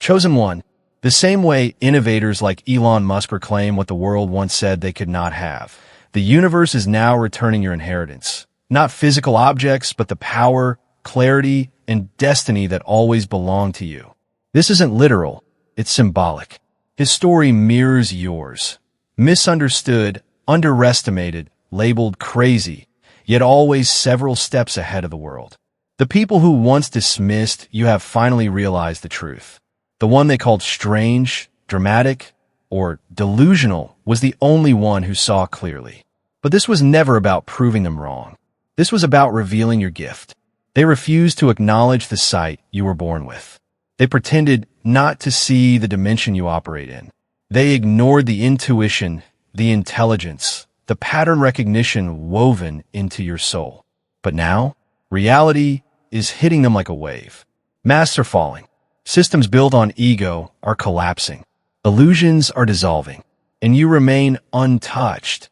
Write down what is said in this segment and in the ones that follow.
Chosen one. The same way innovators like Elon Musk reclaim what the world once said they could not have. The universe is now returning your inheritance. Not physical objects, but the power, clarity, and destiny that always belonged to you. This isn't literal, it's symbolic. His story mirrors yours. Misunderstood, underestimated, labeled crazy, yet always several steps ahead of the world. The people who once dismissed you have finally realized the truth. The one they called strange, dramatic, or delusional was the only one who saw clearly. But this was never about proving them wrong. This was about revealing your gift. They refused to acknowledge the sight you were born with. They pretended not to see the dimension you operate in. They ignored the intuition, the intelligence, the pattern recognition woven into your soul. But now, reality is hitting them like a wave. Masks are falling. Systems built on ego are collapsing. Illusions are dissolving. And you remain untouched.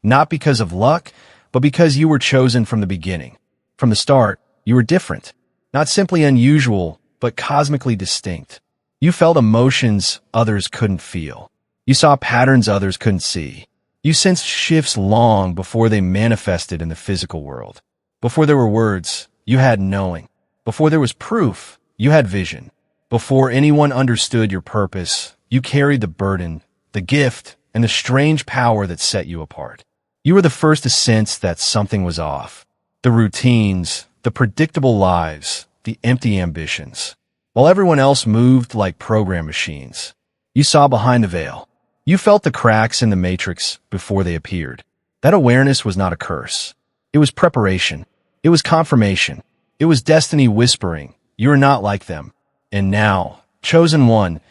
Not because of luck, but because you were chosen from the beginning. From the start, you were different. Not simply unusual, but cosmically distinct. You felt emotions others couldn't feel. You saw patterns others couldn't see. You sensed shifts long before they manifested in the physical world. Before there were words, you had knowing. Before there was proof, you had vision. Before anyone understood your purpose, you carried the burden, the gift, and the strange power that set you apart. You were the first to sense that something was off. The routines, the predictable lives, the empty ambitions. While everyone else moved like program machines, you saw behind the veil. You felt the cracks in the matrix before they appeared. That awareness was not a curse. It was preparation. It was confirmation. It was destiny whispering, you are not like them. And now, chosen one,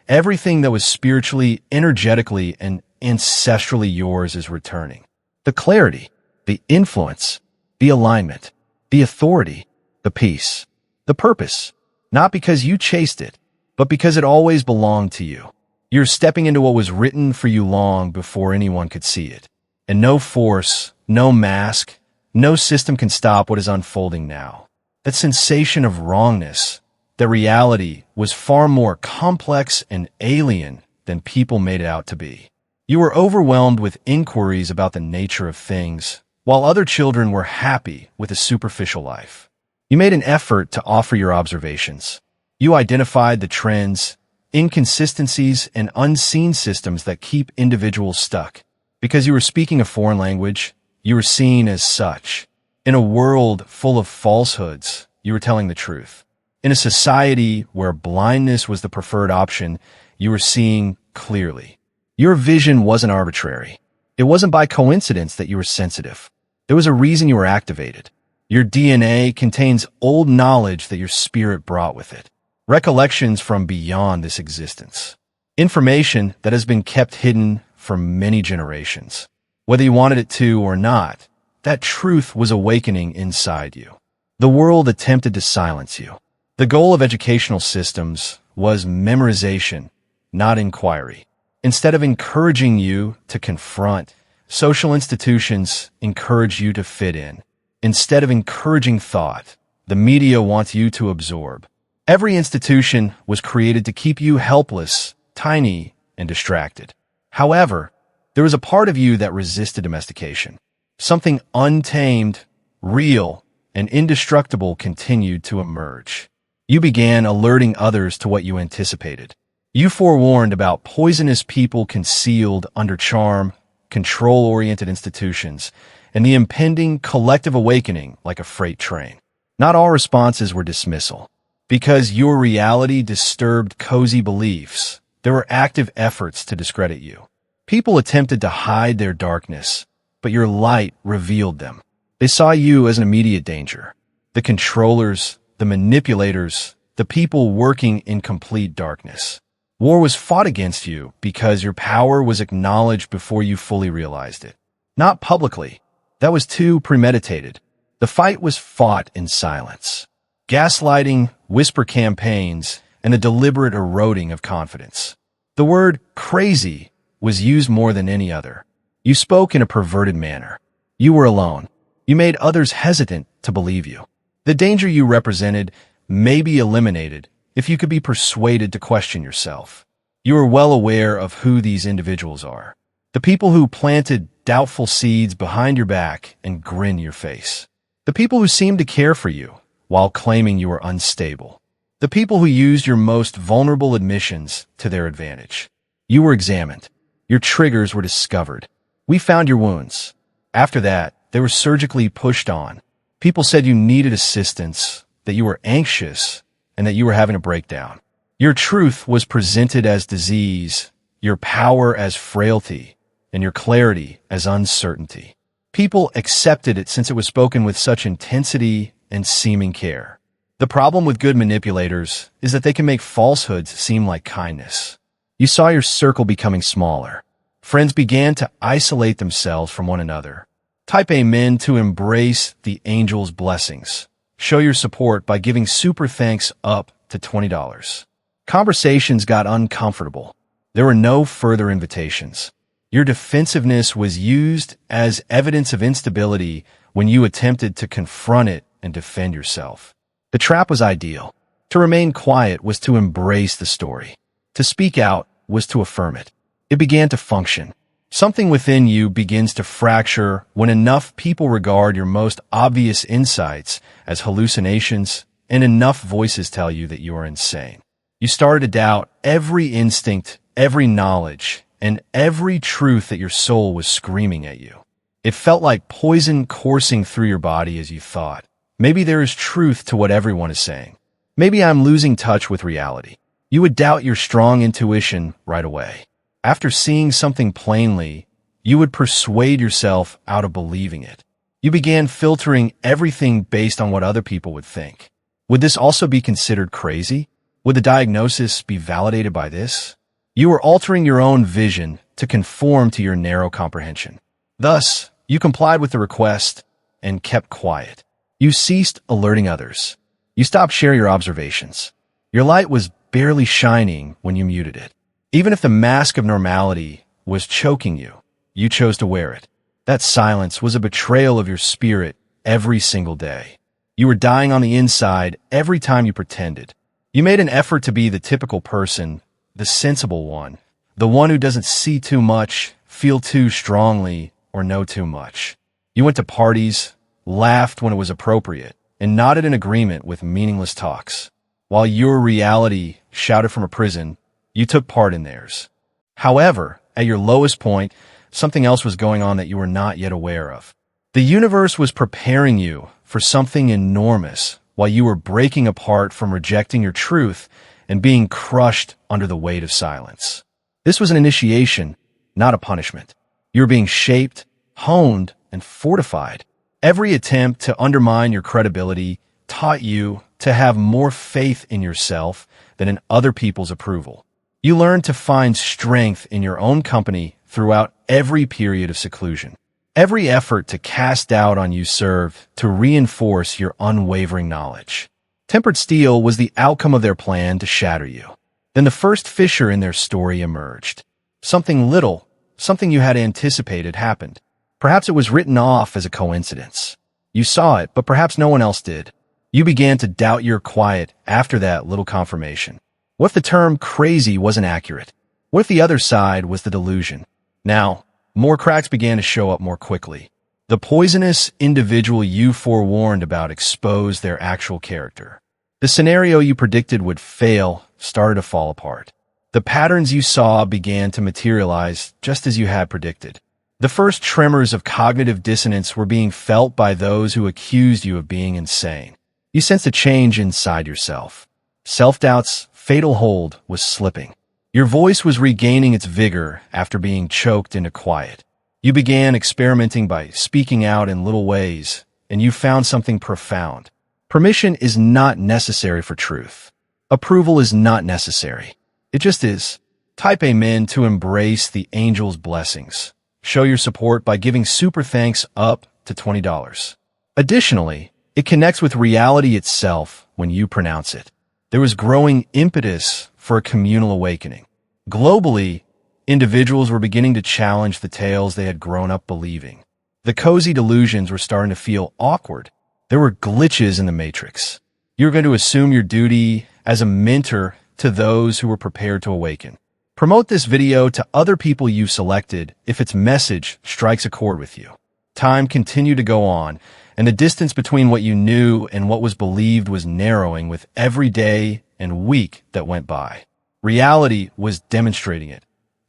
everything that was spiritually, energetically, and ancestrally yours is returning. The clarity, the influence, the alignment, the authority, the peace, the purpose. Not because you chased it, but because it always belonged to you. You're stepping into what was written for you long before anyone could see it. And no force, no mask, no system can stop what is unfolding now. That sensation of wrongness, that reality was far more complex and alien than people made it out to be. You were overwhelmed with inquiries about the nature of things, while other children were happy with a superficial life. You made an effort to offer your observations. You identified the trends, inconsistencies, and unseen systems that keep individuals stuck. Because you were speaking a foreign language, you were seen as such. In a world full of falsehoods, you were telling the truth. In a society where blindness was the preferred option, you were seeing clearly. Your vision wasn't arbitrary. It wasn't by coincidence that you were sensitive. There was a reason you were activated. Your DNA contains old knowledge that your spirit brought with it. Recollections from beyond this existence. Information that has been kept hidden for many generations. Whether you wanted it to or not, that truth was awakening inside you. The world attempted to silence you. The goal of educational systems was memorization, not inquiry. Instead of encouraging you to confront, social institutions encourage you to fit in. Instead of encouraging thought, the media wants you to absorb. Every institution was created to keep you helpless, tiny, and distracted. However, there was a part of you that resisted domestication. Something untamed, real, and indestructible continued to emerge. You began alerting others to what you anticipated. You forewarned about poisonous people concealed under charm, control-oriented institutions, and the impending collective awakening like a freight train. Not all responses were dismissal. Because your reality disturbed cozy beliefs, there were active efforts to discredit you. People attempted to hide their darkness, but your light revealed them. They saw you as an immediate danger. The controllers, the manipulators, the people working in complete darkness. War was fought against you because your power was acknowledged before you fully realized it. Not publicly. That was too premeditated. The fight was fought in silence. Gaslighting, whisper campaigns, and a deliberate eroding of confidence. The word crazy was used more than any other. You spoke in a perverted manner. You were alone. You made others hesitant to believe you. The danger you represented may be eliminated, if you could be persuaded to question yourself. You are well aware of who these individuals are. The people who planted doubtful seeds behind your back and grin your face. The people who seemed to care for you while claiming you were unstable. The people who used your most vulnerable admissions to their advantage. You were examined. Your triggers were discovered. We found your wounds. After that, they were surgically pushed on. People said you needed assistance, that you were anxious, and that you were having a breakdown. Your truth was presented as disease, your power as frailty, and your clarity as uncertainty. People accepted it since it was spoken with such intensity and seeming care. The problem with good manipulators is that they can make falsehoods seem like kindness. You saw your circle becoming smaller. Friends began to isolate themselves from one another. Type amen to embrace the angel's blessings. Show your support by giving super thanks up to $20. Conversations got uncomfortable. There were no further invitations. Your defensiveness was used as evidence of instability when you attempted to confront it and defend yourself. The trap was ideal. To remain quiet was to embrace the story. To speak out was to affirm it. It began to function. Something within you begins to fracture when enough people regard your most obvious insights as hallucinations and enough voices tell you that you are insane. You started to doubt every instinct, every knowledge, and every truth that your soul was screaming at you. It felt like poison coursing through your body as you thought, maybe there is truth to what everyone is saying. Maybe I'm losing touch with reality. You would doubt your strong intuition right away. After seeing something plainly, you would persuade yourself out of believing it. You began filtering everything based on what other people would think. Would this also be considered crazy? Would the diagnosis be validated by this? You were altering your own vision to conform to your narrow comprehension. Thus, you complied with the request and kept quiet. You ceased alerting others. You stopped sharing your observations. Your light was barely shining when you muted it. Even if the mask of normality was choking you, you chose to wear it. That silence was a betrayal of your spirit every single day. You were dying on the inside every time you pretended. You made an effort to be the typical person, the sensible one, the one who doesn't see too much, feel too strongly, or know too much. You went to parties, laughed when it was appropriate, and nodded in agreement with meaningless talks. While your reality shouted from a prison, you took part in theirs. However, at your lowest point, something else was going on that you were not yet aware of. The universe was preparing you for something enormous while you were breaking apart from rejecting your truth and being crushed under the weight of silence. This was an initiation, not a punishment. You were being shaped, honed, and fortified. Every attempt to undermine your credibility taught you to have more faith in yourself than in other people's approval. You learned to find strength in your own company throughout every period of seclusion. Every effort to cast doubt on you served to reinforce your unwavering knowledge. Tempered steel was the outcome of their plan to shatter you. Then the first fissure in their story emerged. Something little, something you had anticipated happened. Perhaps it was written off as a coincidence. You saw it, but perhaps no one else did. You began to doubt your quiet after that little confirmation. What if the term crazy wasn't accurate? What if the other side was the delusion? Now, more cracks began to show up more quickly. The poisonous individual you forewarned about exposed their actual character. The scenario you predicted would fail started to fall apart. The patterns you saw began to materialize just as you had predicted. The first tremors of cognitive dissonance were being felt by those who accused you of being insane. You sensed a change inside yourself. Self-doubt's fatal hold was slipping. Your voice was regaining its vigor after being choked into quiet. You began experimenting by speaking out in little ways, and you found something profound. Permission is not necessary for truth. Approval is not necessary. It just is. Type amen to embrace the angel's blessings. Show your support by giving super thanks up to $20. Additionally, it connects with reality itself when you pronounce it. There was growing impetus for a communal awakening. Globally, individuals were beginning to challenge the tales they had grown up believing. The cozy delusions were starting to feel awkward. There were glitches in the matrix. You're going to assume your duty as a mentor to those who are prepared to awaken. Promote this video to other people you've selected if its message strikes a chord with you. Time continued to go on, and the distance between what you knew and what was believed was narrowing with every day and week that went by. Reality was demonstrating it,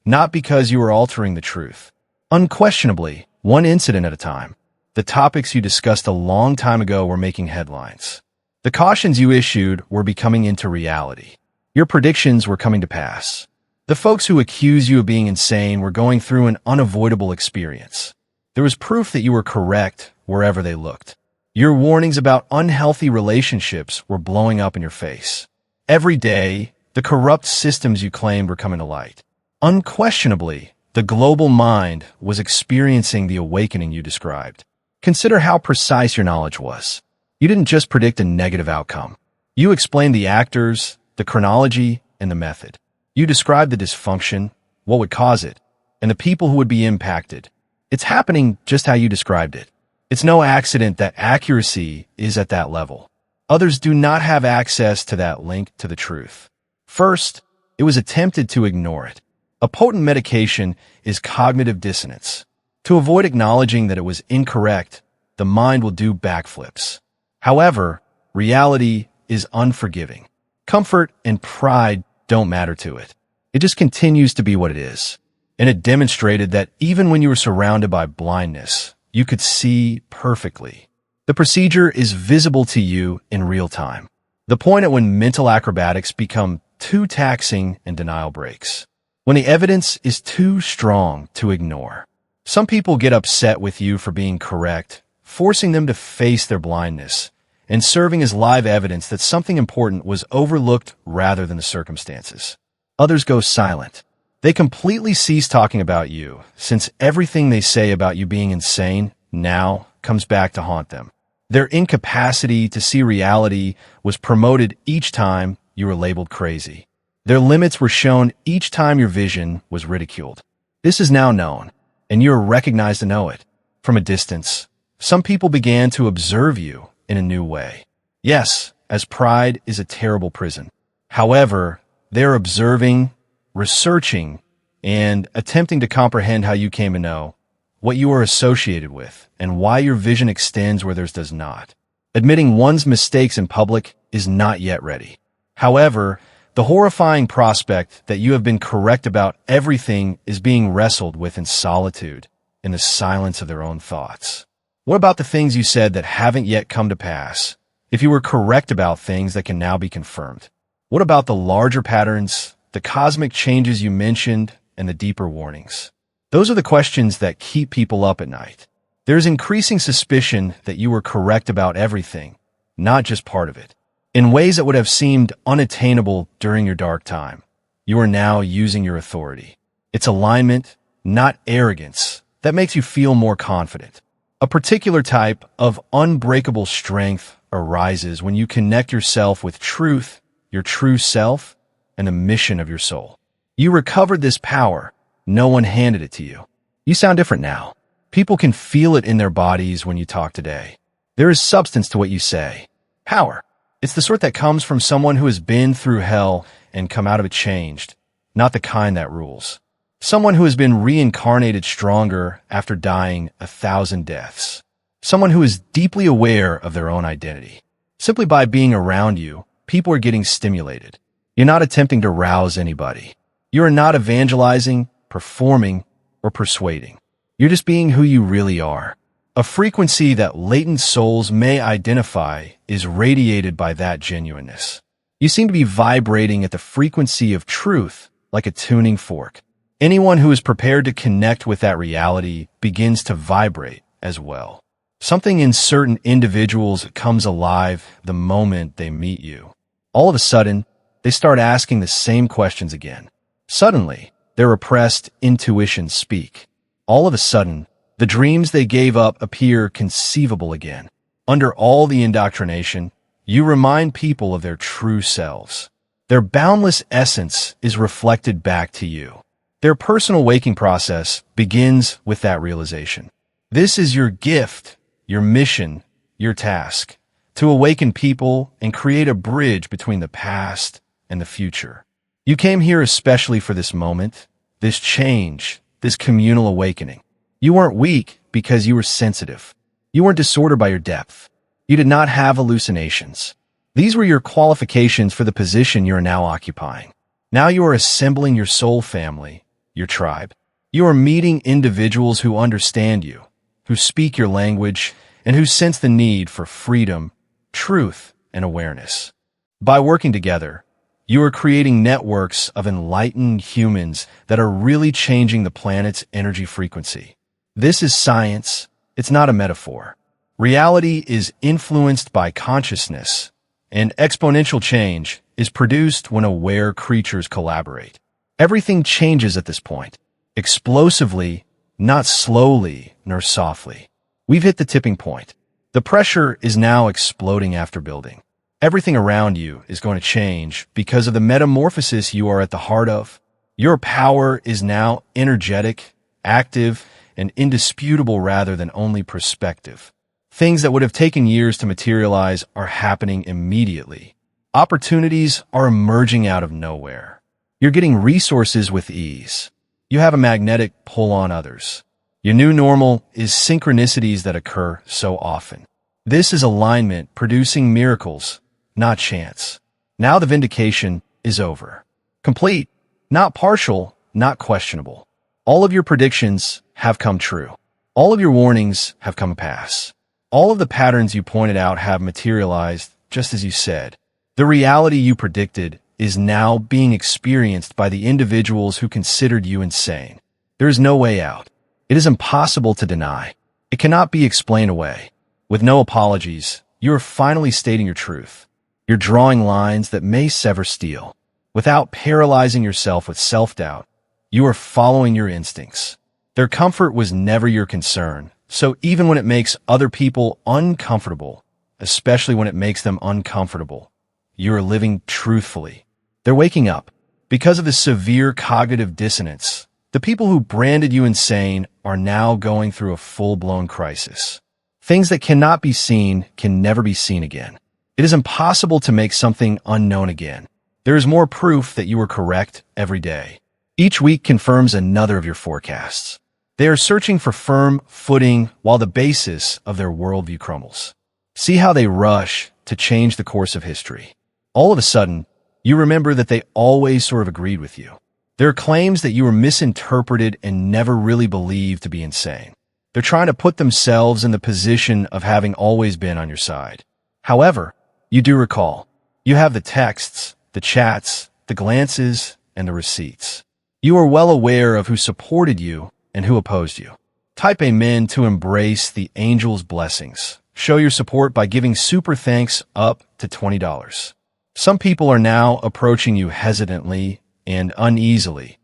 not because you were altering the truth. Unquestionably, one incident at a time. The topics you discussed a long time ago were making headlines. The cautions you issued were becoming into reality. Your predictions were coming to pass. The folks who accused you of being insane were going through an unavoidable experience. There was proof that you were correct wherever they looked. Your warnings about unhealthy relationships were blowing up in your face. Every day, the corrupt systems you claimed were coming to light. Unquestionably, the global mind was experiencing the awakening you described. Consider how precise your knowledge was. You didn't just predict a negative outcome. You explained the actors, the chronology, and the method. You described the dysfunction, what would cause it, and the people who would be impacted. It's happening just how you described it. It's no accident that accuracy is at that level. Others do not have access to that link to the truth. First, it was attempted to ignore it. A potent medication is cognitive dissonance. To avoid acknowledging that it was incorrect, the mind will do backflips. However, reality is unforgiving. Comfort and pride don't matter to it. It just continues to be what it is. And it demonstrated that even when you were surrounded by blindness, you could see perfectly. The procedure is visible to you in real time. The point at when mental acrobatics become too taxing and denial breaks. When the evidence is too strong to ignore. Some people get upset with you for being correct, forcing them to face their blindness, and serving as live evidence that something important was overlooked rather than the circumstances. Others go silent. They completely cease talking about you, since everything they say about you being insane now comes back to haunt them. Their incapacity to see reality was promoted each time you were labeled crazy. Their limits were shown each time your vision was ridiculed. This is now known, and you are recognized to know it. From a distance, some people began to observe you in a new way. Yes, as pride is a terrible prison. However, they're observing, researching, and attempting to comprehend how you came to know, what you are associated with, and why your vision extends where theirs does not. Admitting one's mistakes in public is not yet ready. However, the horrifying prospect that you have been correct about everything is being wrestled with in solitude, in the silence of their own thoughts. What about the things you said that haven't yet come to pass? If you were correct about things that can now be confirmed? What about the larger patterns, the cosmic changes you mentioned, and the deeper warnings? Those are the questions that keep people up at night. There's increasing suspicion that you were correct about everything, not just part of it. In ways that would have seemed unattainable during your dark time, you are now using your authority. It's alignment, not arrogance, that makes you feel more confident. A particular type of unbreakable strength arises when you connect yourself with truth, your true self, and the mission of your soul. You recovered this power. No one handed it to you. You sound different now. People can feel it in their bodies when you talk today. There is substance to what you say. Power. It's the sort that comes from someone who has been through hell and come out of it changed, not the kind that rules. Someone who has been reincarnated stronger after dying 1,000 deaths. Someone who is deeply aware of their own identity. Simply by being around you, people are getting stimulated. You're not attempting to rouse anybody. You are not evangelizing, performing, or persuading. You're just being who you really are. A frequency that latent souls may identify is radiated by that genuineness. You seem to be vibrating at the frequency of truth, like a tuning fork. Anyone who is prepared to connect with that reality begins to vibrate as well. Something in certain individuals comes alive the moment they meet you. All of a sudden, they start asking the same questions again. Suddenly, their repressed intuitions speak. All of a sudden, the dreams they gave up appear conceivable again. Under all the indoctrination, you remind people of their true selves. Their boundless essence is reflected back to you. Their personal waking process begins with that realization. This is your gift, your mission, your task. to awaken people and create a bridge between the past and the future. You came here especially for this moment, this change, this communal awakening. You weren't weak because you were sensitive. You weren't disordered by your depth. You did not have hallucinations. These were your qualifications for the position you are now occupying. Now you are assembling your soul family, your tribe. You are meeting individuals who understand you, who speak your language, and who sense the need for freedom, truth, and awareness. By working together, you are creating networks of enlightened humans that are really changing the planet's energy frequency. This is science. It's not a metaphor. Reality is influenced by consciousness, and exponential change is produced when aware creatures collaborate. Everything changes at this point, explosively, not slowly nor softly. We've hit the tipping point. The pressure is now exploding after building. Everything around you is going to change because of the metamorphosis you are at the heart of. Your power is now energetic, active, and indisputable rather than only perspective. Things that would have taken years to materialize are happening immediately. Opportunities are emerging out of nowhere. You're getting resources with ease. You have a magnetic pull on others. Your new normal is synchronicities that occur so often. This is alignment producing miracles, not chance. Now the vindication is over. Complete, not partial, not questionable. All of your predictions have come true. All of your warnings have come to pass. All of the patterns you pointed out have materialized just as you said. The reality you predicted is now being experienced by the individuals who considered you insane. There is no way out. It is impossible to deny. It cannot be explained away. With no apologies, you are finally stating your truth. You're drawing lines that may sever steel. Without paralyzing yourself with self-doubt, you are following your instincts. Their comfort was never your concern, so even when it makes other people uncomfortable, especially when it makes them uncomfortable, you are living truthfully. They're waking up. Because of the severe cognitive dissonance, the people who branded you insane are now going through a full-blown crisis. Things that cannot be seen can never be seen again. It is impossible to make something unknown again. There is more proof that you are correct every day. Each week confirms another of your forecasts. They are searching for firm footing while the basis of their worldview crumbles. See how they rush to change the course of history. All of a sudden, you remember that they always sort of agreed with you. There are claims that you were misinterpreted and never really believed to be insane. They're trying to put themselves in the position of having always been on your side. However, you do recall, you have the texts, the chats, the glances, and the receipts. You are well aware of who supported you and who opposed you. Type Amen to embrace the angel's blessings. Show your support by giving super thanks up to $20. Some people are now approaching you hesitantly and uneasily,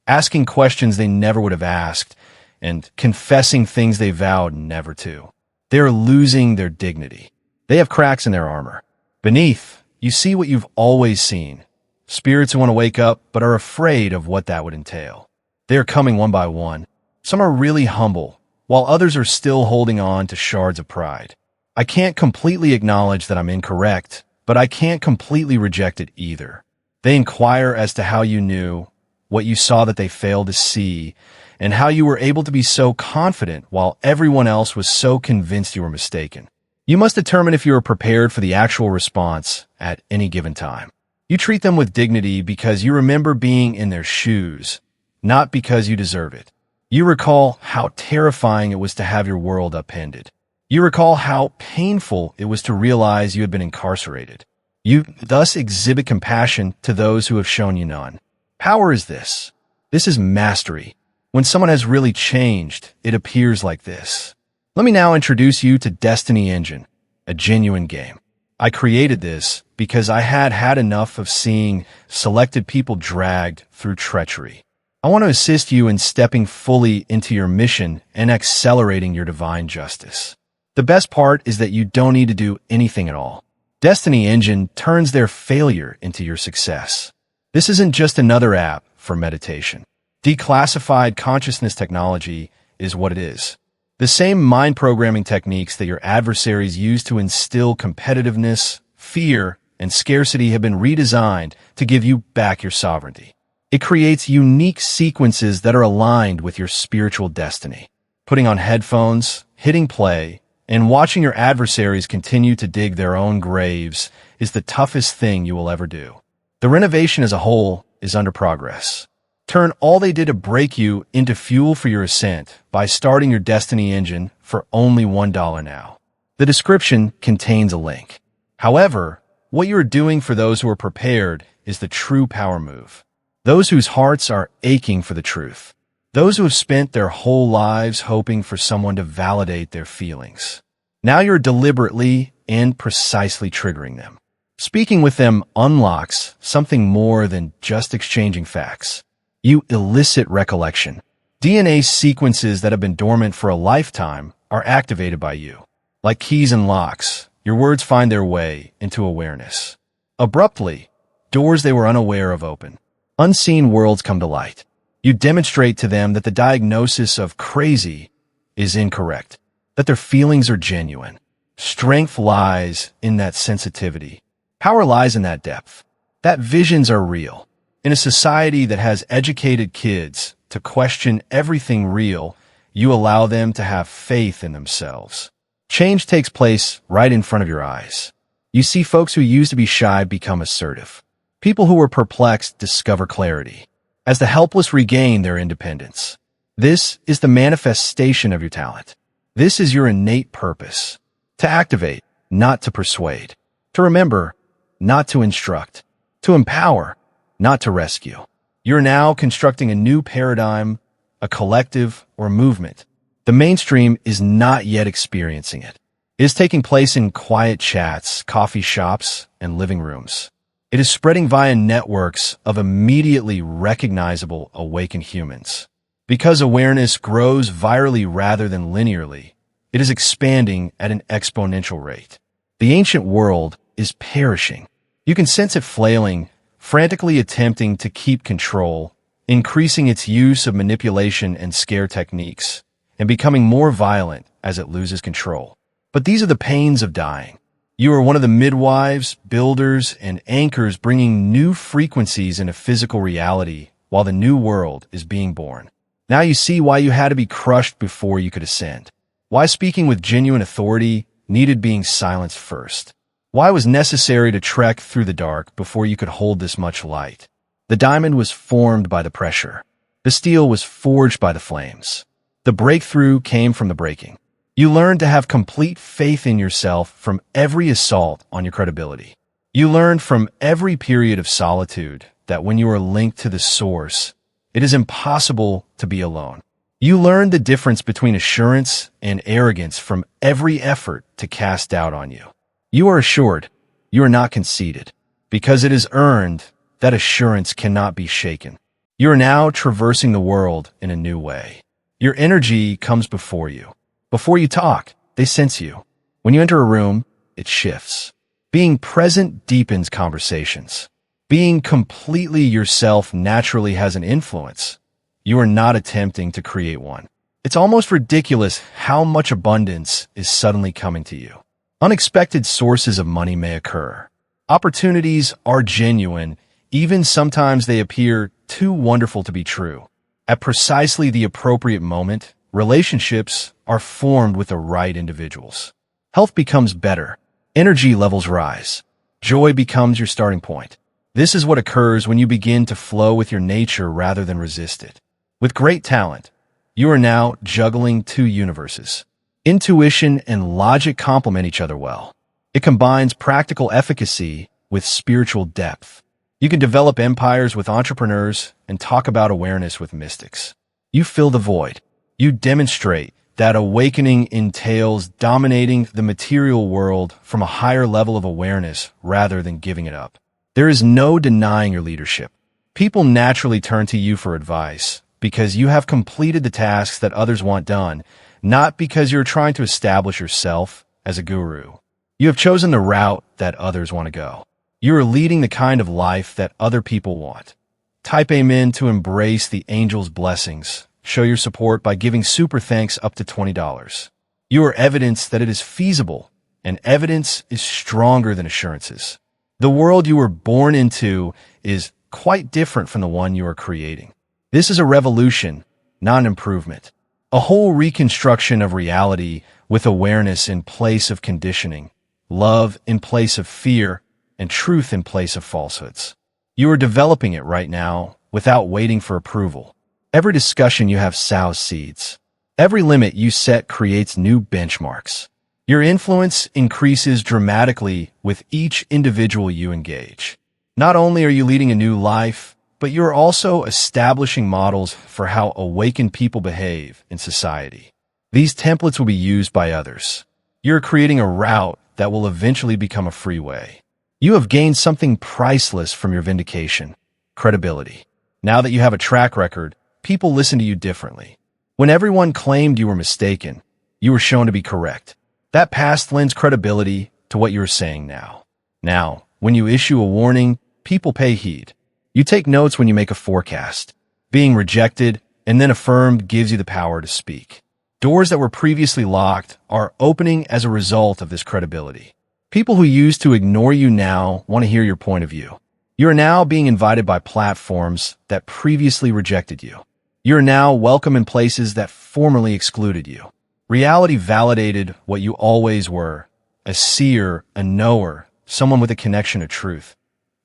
asking questions they never would have asked and confessing things they vowed never to. They are losing their dignity. They have cracks in their armor. Beneath, you see what you've always seen. Spirits who want to wake up but are afraid of what that would entail. They are coming one by one. Some are really humble, while others are still holding on to shards of pride. I can't completely acknowledge that I'm incorrect, but I can't completely reject it either. They inquire as to how you knew, what you saw that they failed to see, and how you were able to be so confident while everyone else was so convinced you were mistaken. You must determine if you are prepared for the actual response at any given time. You treat them with dignity because you remember being in their shoes, not because you deserve it. You recall how terrifying it was to have your world upended. You recall how painful it was to realize you had been incarcerated. You thus exhibit compassion to those who have shown you none. Power is this. This is mastery. When someone has really changed, it appears like this. Let me now introduce you to Destiny Engine, a genuine game. I created this because I had had enough of seeing selected people dragged through treachery. I want to assist you in stepping fully into your mission and accelerating your divine justice. The best part is that you don't need to do anything at all. Destiny Engine turns their failure into your success. This isn't just another app for meditation. Declassified consciousness technology is what it is. The same mind programming techniques that your adversaries use to instill competitiveness, fear, and scarcity have been redesigned to give you back your sovereignty. It creates unique sequences that are aligned with your spiritual destiny. Putting on headphones, hitting play, and watching your adversaries continue to dig their own graves is the toughest thing you will ever do. The renovation as a whole is under progress. Turn all they did to break you into fuel for your ascent by starting your destiny engine for only $1 now. The description contains a link. However, what you are doing for those who are prepared is the true power move. Those whose hearts are aching for the truth. Those who have spent their whole lives hoping for someone to validate their feelings. Now you're deliberately and precisely triggering them. Speaking with them unlocks something more than just exchanging facts. You elicit recollection. DNA sequences that have been dormant for a lifetime are activated by you. Like keys and locks, your words find their way into awareness. Abruptly, doors they were unaware of open. Unseen worlds come to light. You demonstrate to them that the diagnosis of crazy is incorrect, that their feelings are genuine. Strength lies in that sensitivity. Power lies in that depth. That visions are real. In a society that has educated kids to question everything real, you allow them to have faith in themselves. Change takes place right in front of your eyes. You see folks who used to be shy become assertive. People who were perplexed discover clarity. As the helpless regain their independence. This is the manifestation of your talent. This is your innate purpose. To activate, not to persuade. To remember, not to instruct. To empower, not to rescue. You're now constructing a new paradigm, a collective or movement. The mainstream is not yet experiencing it. It is taking place in quiet chats, coffee shops, and living rooms. It is spreading via networks of immediately recognizable awakened humans. Because awareness grows virally rather than linearly, it is expanding at an exponential rate. The ancient world is perishing. You can sense it flailing, frantically attempting to keep control, increasing its use of manipulation and scare techniques, and becoming more violent as it loses control. But these are the pains of dying. You are one of the midwives, builders, and anchors bringing new frequencies into physical reality while the new world is being born. Now you see why you had to be crushed before you could ascend. Why speaking with genuine authority needed being silenced first. Why it was necessary to trek through the dark before you could hold this much light. The diamond was formed by the pressure. The steel was forged by the flames. The breakthrough came from the breaking. You learned to have complete faith in yourself from every assault on your credibility. You learned from every period of solitude that when you are linked to the source, it is impossible to be alone. You learned the difference between assurance and arrogance from every effort to cast doubt on you. You are assured, you are not conceited. Because it is earned, that assurance cannot be shaken. You are now traversing the world in a new way. Your energy comes before you. Before you talk, they sense you. When you enter a room, it shifts. Being present deepens conversations. Being completely yourself naturally has an influence. You are not attempting to create one. It's almost ridiculous how much abundance is suddenly coming to you. Unexpected sources of money may occur. Opportunities are genuine, even sometimes they appear too wonderful to be true. At precisely the appropriate moment, relationships are formed with the right individuals. Health becomes better. Energy levels rise. Joy becomes your starting point. This is what occurs when you begin to flow with your nature rather than resist it. With great talent, you are now juggling two universes. Intuition and logic complement each other well. It combines practical efficacy with spiritual depth. You can develop empires with entrepreneurs and talk about awareness with mystics. You fill the void. You demonstrate that awakening entails dominating the material world from a higher level of awareness rather than giving it up. There is no denying your leadership. People naturally turn to you for advice because you have completed the tasks that others want done, not because you're trying to establish yourself as a guru. You have chosen the route that others want to go. You are leading the kind of life that other people want. Type amen to embrace the angel's blessings show your support by giving super thanks up to $20. You are evidence that it is feasible, and evidence is stronger than assurances. The world you were born into is quite different from the one you are creating. This is a revolution, not an improvement. A whole reconstruction of reality with awareness in place of conditioning, love in place of fear, and truth in place of falsehoods. You are developing it right now without waiting for approval. Every discussion you have sows seeds. Every limit you set creates new benchmarks. Your influence increases dramatically with each individual you engage. Not only are you leading a new life, but you're also establishing models for how awakened people behave in society. These templates will be used by others. You're creating a route that will eventually become a freeway. You have gained something priceless from your vindication: credibility. Now that you have a track record, people listen to you differently. When everyone claimed you were mistaken, you were shown to be correct. That past lends credibility to what you're saying now. Now, when you issue a warning, people pay heed. You take notes when you make a forecast. Being rejected and then affirmed gives you the power to speak. Doors that were previously locked are opening as a result of this credibility. People who used to ignore you now want to hear your point of view. You are now being invited by platforms that previously rejected you. You are now welcome in places that formerly excluded you. Reality validated what you always were: a seer, a knower, someone with a connection to truth.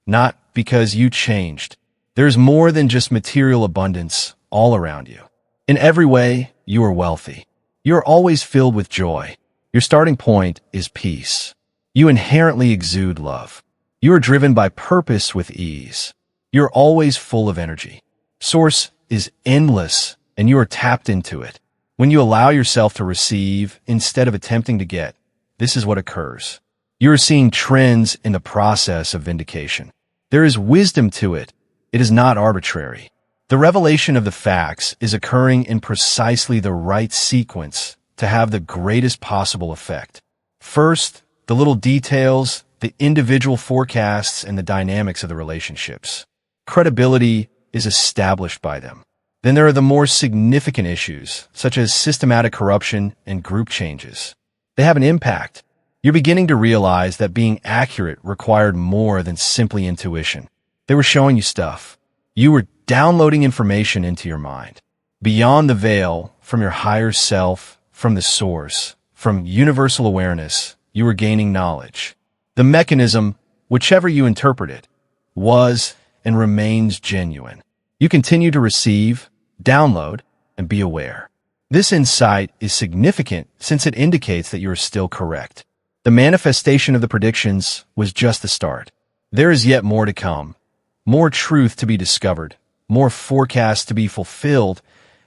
Not because you changed. There's more than just material abundance all around you. In every way, you are wealthy. You are always filled with joy. Your starting point is peace. You inherently exude love. You are driven by purpose with ease. You're always full of energy. Source is endless, and you are tapped into it. When you allow yourself to receive instead of attempting to get, this is what occurs. You are seeing trends in the process of vindication. There is wisdom to it. It is not arbitrary. The revelation of the facts is occurring in precisely the right sequence to have the greatest possible effect. First, the little details, the individual forecasts, and the dynamics of the relationships. Credibility is established by them. Then there are the more significant issues, such as systematic corruption and group changes. They have an impact. You're beginning to realize that being accurate required more than simply intuition. They were showing you stuff. You were downloading information into your mind. Beyond the veil, from your higher self, from the source, from universal awareness, you were gaining knowledge. The mechanism, whichever you interpret it, was and remains genuine. You continue to receive, download, and be aware. This insight is significant since it indicates that you are still correct. The manifestation of the predictions was just the start. There is yet more to come, more truth to be discovered, more forecasts to be fulfilled,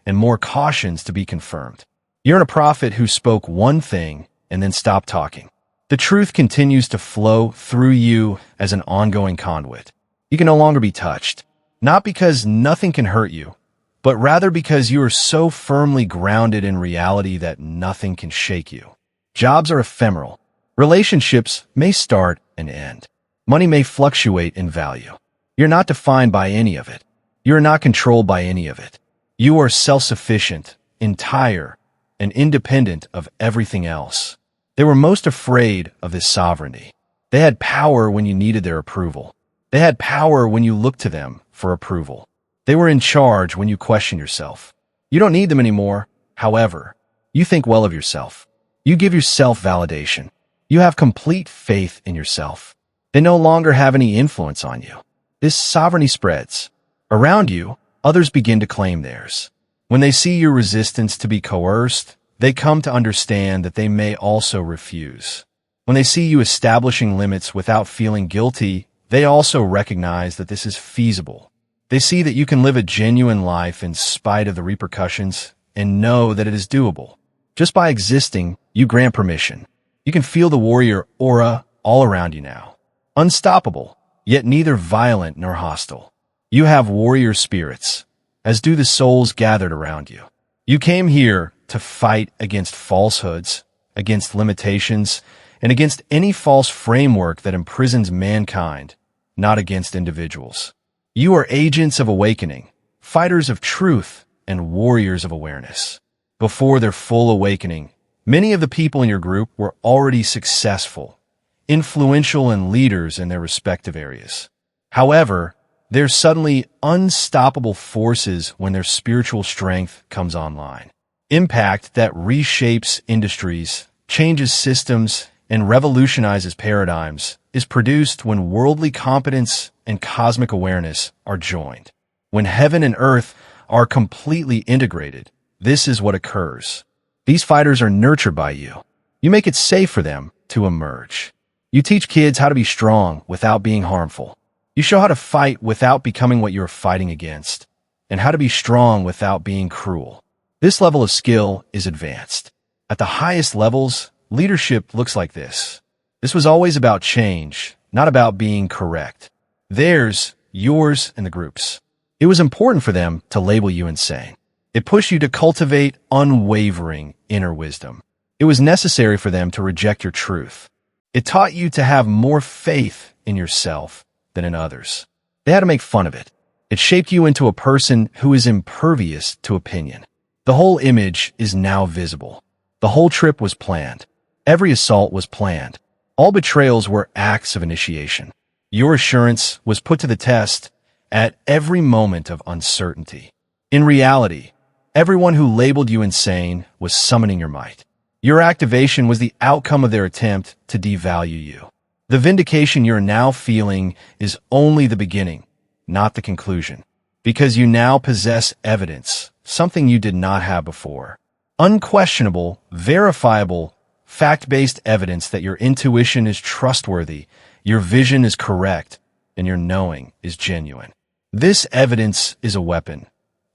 and more cautions to be confirmed. You're a prophet who spoke one thing and then stopped talking. The truth continues to flow through you as an ongoing conduit. You can no longer be touched, not because nothing can hurt you, but rather because you are so firmly grounded in reality that nothing can shake you. Jobs are ephemeral. Relationships may start and end. Money may fluctuate in value. You're not defined by any of it. You are not controlled by any of it. You are self-sufficient, entire, and independent of everything else. They were most afraid of this sovereignty. They had power when you needed their approval. They had power when you looked to them for approval. They were in charge when you question yourself. You don't need them anymore. However, you think well of yourself. You give yourself validation. You have complete faith in yourself. They no longer have any influence on you. This sovereignty spreads. Around you, others begin to claim theirs. When they see your resistance to be coerced, they come to understand that they may also refuse. When they see you establishing limits without feeling guilty, they also recognize that this is feasible. They see that you can live a genuine life in spite of the repercussions and know that it is doable. Just by existing, you grant permission. You can feel the warrior aura all around you now. Unstoppable, yet neither violent nor hostile. You have warrior spirits, as do the souls gathered around you. You came here to fight against falsehoods, against limitations, and against any false framework that imprisons mankind, not against individuals. You are agents of awakening, fighters of truth, and warriors of awareness. Before their full awakening, many of the people in your group were already successful, influential, and leaders in their respective areas. However, they're suddenly unstoppable forces when their spiritual strength comes online. Impact that reshapes industries, changes systems, and revolutionizes paradigms is produced when worldly competence and cosmic awareness are joined. When heaven and earth are completely integrated, this is what occurs. These fighters are nurtured by you. You make it safe for them to emerge. You teach kids how to be strong without being harmful. You show how to fight without becoming what you're fighting against, and how to be strong without being cruel. This level of skill is advanced. At the highest levels, leadership looks like this. This was always about change, not about being correct. Theirs, yours, and the group's. It was important for them to label you insane. It pushed you to cultivate unwavering inner wisdom. It was necessary for them to reject your truth. It taught you to have more faith in yourself than in others. They had to make fun of it. It shaped you into a person who is impervious to opinion. The whole image is now visible. The whole trip was planned. Every assault was planned. All betrayals were acts of initiation. Your assurance was put to the test at every moment of uncertainty. In reality, everyone who labeled you insane was summoning your might. Your activation was the outcome of their attempt to devalue you. The vindication you're now feeling is only the beginning, not the conclusion, because you now possess evidence, something you did not have before. Unquestionable, verifiable, fact-based evidence that your intuition is trustworthy, your vision is correct, and your knowing is genuine. This evidence is a weapon,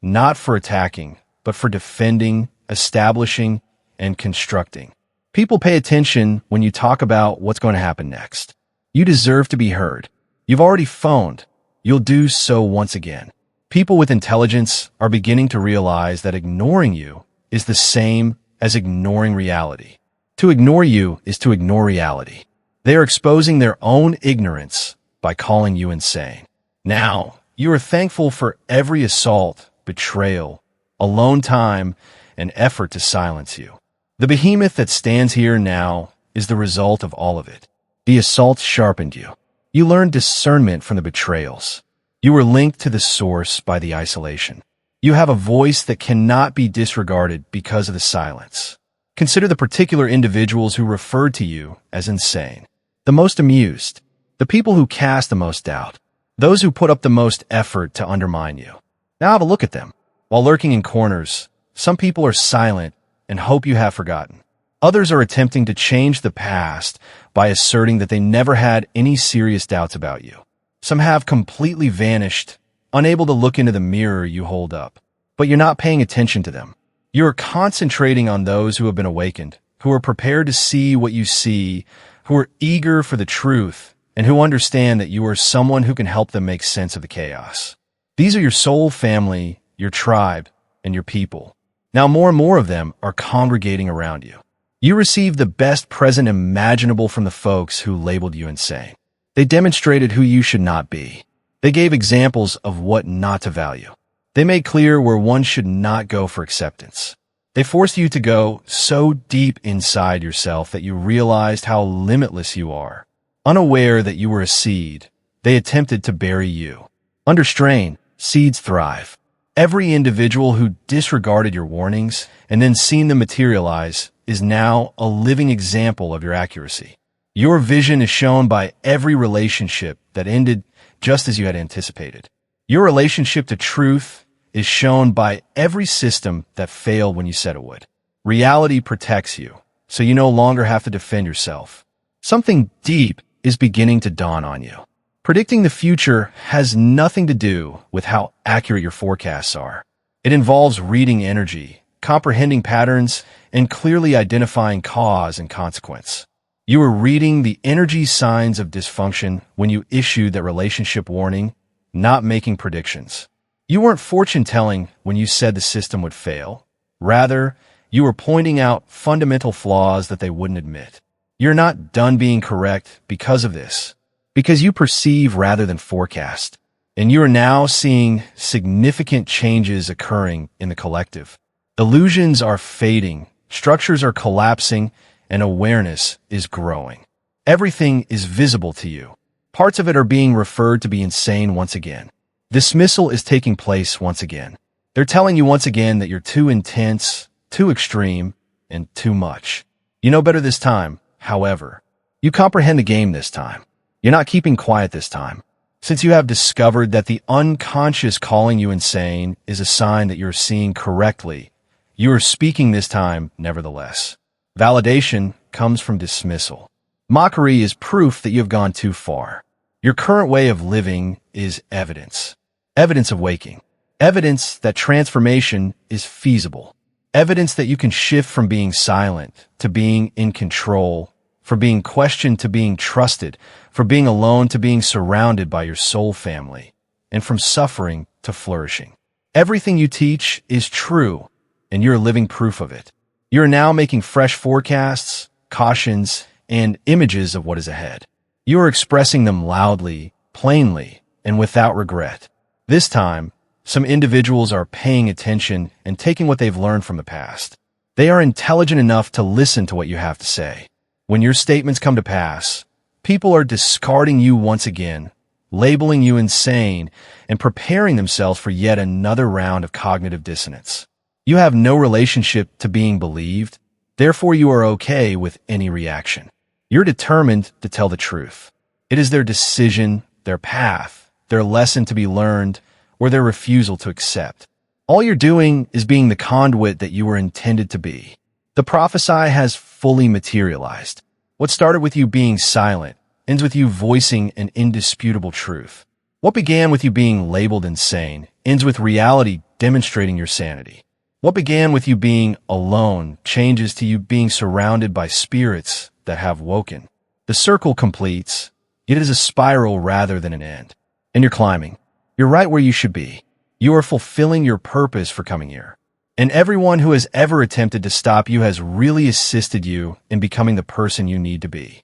not for attacking, but for defending, establishing, and constructing. People pay attention when you talk about what's going to happen next. You deserve to be heard. You've already phoned. You'll do so once again. People with intelligence are beginning to realize that ignoring you is the same as ignoring reality. To ignore you is to ignore reality. They are exposing their own ignorance by calling you insane. Now, you are thankful for every assault, betrayal, alone time, and effort to silence you. The behemoth that stands here now is the result of all of it. The assaults sharpened you. You learned discernment from the betrayals. You were linked to the source by the isolation. You have a voice that cannot be disregarded because of the silence. Consider the particular individuals who referred to you as insane. The most amused. The people who cast the most doubt. Those who put up the most effort to undermine you. Now have a look at them. While lurking in corners, some people are silent and hope you have forgotten. Others are attempting to change the past by asserting that they never had any serious doubts about you. Some have completely vanished, unable to look into the mirror you hold up. But you're not paying attention to them. You're concentrating on those who have been awakened, who are prepared to see what you see, who are eager for the truth, and who understand that you are someone who can help them make sense of the chaos. These are your soul family, your tribe, and your people. Now more and more of them are congregating around you. You received the best present imaginable from the folks who labeled you insane. They demonstrated who you should not be. They gave examples of what not to value. They made clear where one should not go for acceptance. They forced you to go so deep inside yourself that you realized how limitless you are. Unaware that you were a seed, they attempted to bury you. Under strain, seeds thrive. Every individual who disregarded your warnings and then seen them materialize is now a living example of your accuracy. Your vision is shown by every relationship that ended just as you had anticipated. Your relationship to truth is shown by every system that failed when you said it would. Reality protects you, so you no longer have to defend yourself. Something deep is beginning to dawn on you. Predicting the future has nothing to do with how accurate your forecasts are. It involves reading energy, comprehending patterns, and clearly identifying cause and consequence. You were reading the energy signs of dysfunction when you issued that relationship warning, not making predictions. You weren't fortune-telling when you said the system would fail. Rather, you were pointing out fundamental flaws that they wouldn't admit. You're not done being correct because of this. Because you perceive rather than forecast. and you are now seeing significant changes occurring in the collective. Illusions are fading, structures are collapsing, and awareness is growing. Everything is visible to you. Parts of it are being referred to be insane once again. Dismissal is taking place once again. They're telling you once again that you're too intense, too extreme, and too much. You know better this time, however. You comprehend the game this time. You're not keeping quiet this time. Since you have discovered that the unconscious calling you insane is a sign that you're seeing correctly, you are speaking this time nevertheless. Validation comes from dismissal. Mockery is proof that you have gone too far. Your current way of living is evidence. Evidence of waking. Evidence that transformation is feasible. Evidence that you can shift from being silent to being in control, from being questioned to being trusted, from being alone to being surrounded by your soul family, and from suffering to flourishing. Everything you teach is true, and you're living proof of it. You're now making fresh forecasts, cautions, and images of what is ahead. You are expressing them loudly, plainly, and without regret. This time, some individuals are paying attention and taking what they've learned from the past. They are intelligent enough to listen to what you have to say. When your statements come to pass, people are discarding you once again, labeling you insane, and preparing themselves for yet another round of cognitive dissonance. You have no relationship to being believed, therefore you are okay with any reaction. You're determined to tell the truth. It is their decision, their path, their lesson to be learned, or their refusal to accept. All you're doing is being the conduit that you were intended to be. The prophesy has fully materialized. What started with you being silent ends with you voicing an indisputable truth. What began with you being labeled insane ends with reality demonstrating your sanity. What began with you being alone changes to you being surrounded by spirits that have woken. The circle completes, yet it is a spiral rather than an end. And you're climbing. You're right where you should be. You are fulfilling your purpose for coming here. And everyone who has ever attempted to stop you has really assisted you in becoming the person you need to be.